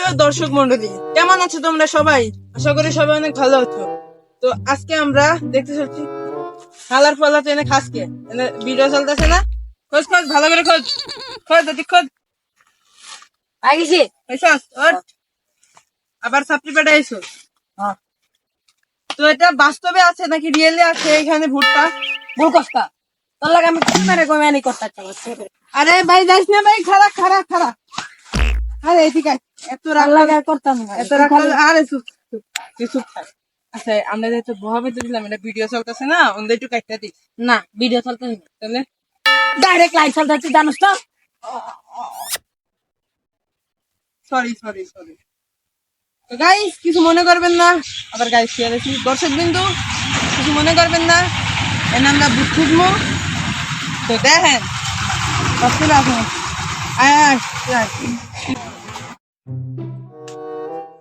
সুপ্রিয় দর্শক মন্ডলী, কেমন আছো তোমরা সবাই? আশা করি সবাই অনেক ভালো আছো। তো আজকে আমরা দেখতে চলছি হালার পালা এনে খাসকে এনে ভিডিও চলতেছে না। খোঁজ খোঁজ ভালো করে খোঁজ খোঁজ অধিক খোঁজ আগেছি এসস ওঠ আবার সাপ্লি পেটে আইছো। তো এটা বাস্তবে আছে নাকি রিয়েলি আছে এখানে ভুট্টা? ভুল কষ্টা তোর লাগে আমি মেরে কমে করতে চাচ্ছি। আরে ভাই যাইস না ভাই, খারাপ খারাপ খারাপ। আরে এদিকে আয়। এত রাগ লাগে করতাম না এত রাগ আরে চুপ চুপ তুই চুপ থাক। আচ্ছা আমরা যেহেতু বহাবে দিলাম, এটা ভিডিও চলতেছে না, ওদের একটু কাটতে দিস। না ভিডিও চলতে তাহলে ডাইরেক্ট লাইভ চলতে জানিস তো। Sorry sorry sorry. তো গাইস কিছু মনে করবেন না, আবার গাইস শেয়ার আছি দর্শক বিন্দু, কিছু মনে করবেন না, এনে আমরা বুঝ খুঁজবো। তো দেখেন আসলে আসুন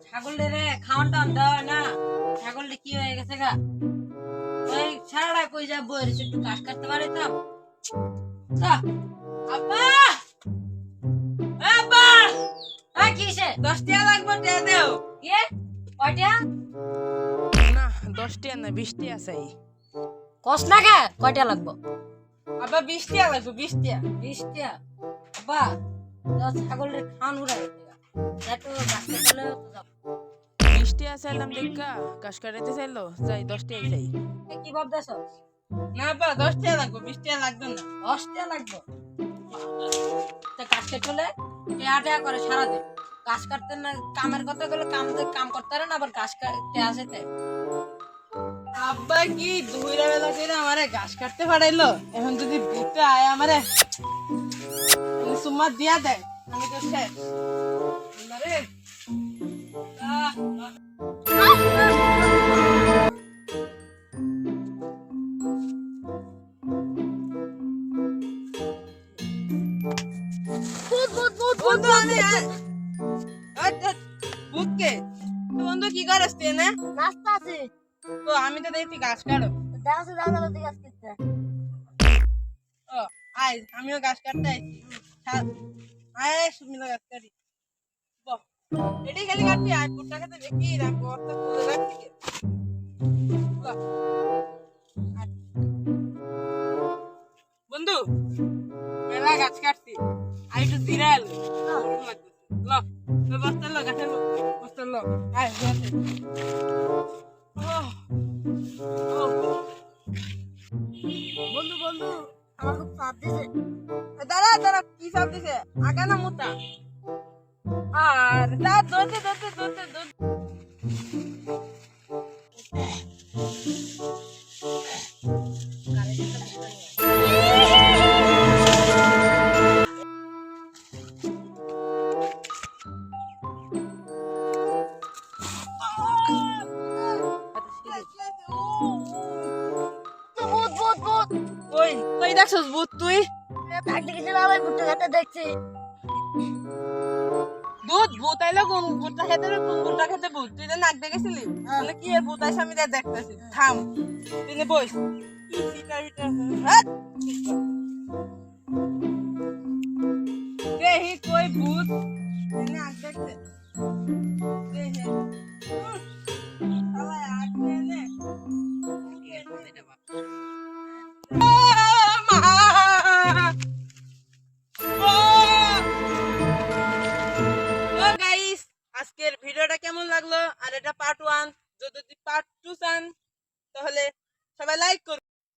ছাগলের খাওয়ান টাওয়ান দেওয়া না, ছাগলটা কি হয়ে গেছে গা, ওই সারাটা কই যাবো একটু ঘাস কাটতে পারিতাম। আব্বা আব্বা কিসে 10 টাকা লাগবে, টাকা দেও। কে কয়টা না 10 টাকা না 20 টাকা চাই। কস না কে কয়টা লাগবো? আবার 20 টাকা লাগবে, 20 টাকা। 20টা আব্বা ছাগলের খাওয়ান উড়াই একটু ঘাস কাটলে 20 টাকা চাইলাম দেখা কাশ কাটাইতে চাইলো, যাই 10 টাকাই চাই। কি ভাবতেছ? না আব্বা 10 টাকা লাগবে, 20 টাকা লাগবে না। 10টা লাগবে। কাজ কেটে হলে টেয়া করে সারাদিন গাছ কাটতে না, কামের কথা গেলে কাম করতে পারে না, আবার গাছ কাটতে আসে তাই। আব্বা কি দুইরা বেলা করে আমারে ঘাস কাটতে পারাইলো, এখন যদি ভূতে আয় আমারে সুম্মা দিয়া দেয় আমি তো শেষ। আরে বন্ধু আমি ভূতকে তো বন্ধু কি করস তুই না? নাস্তা আছে তো আমি তো দেখছি ঘাস কাটো। দাঁড়াতে দাঁড়াতে গাছ কাটতে। ও আয় আমিও ঘাস কাটতে আইছি। আয় সুমিলা ঘাস কাটি। বাহ এটাই খালি কাটবি, আয় ভুট্টা খেতে দেখি রাখবো অর্থ তুলে রাখছি। বন্ধু মেলা গাছ কাটছি, আই একটু জিরা এলো ল বস্তা লো গাছের বস্তা লো আয় গাছে। বন্ধু বন্ধু আমার খুব চাপ দিছে। দাঁড়া দাঁড়া, কি চাপ দিছে? আগা না মোটা আর যা দৌড়তে দৌড়তে দৌড়তে দৌড়তে ভূত ভূত ভূত ওই কই দেখছস ভূত তুই? থাকতে গেছিলাম আমি ভুট্টা খেতে দেখছি। দুধ ভূত আইলো কোন ভূতটা খেতে রে, কোন ভূতটা খেতে ভূত? তুই তো নাক দেখেছিলি মানে কি এর ভূত আইসা আমি দেখতেছি। থাম তুই নে বইস। কি সিটা বিটা হাত দেহি কই ভূত এনে আগ দেখতে দেহি শালা আগ নে আজকের ভিডিওটা কেমন লাগলো, আর এটা পার্ট 1, যদি পার্ট 2 চান তাহলে সবাই লাইক করুন।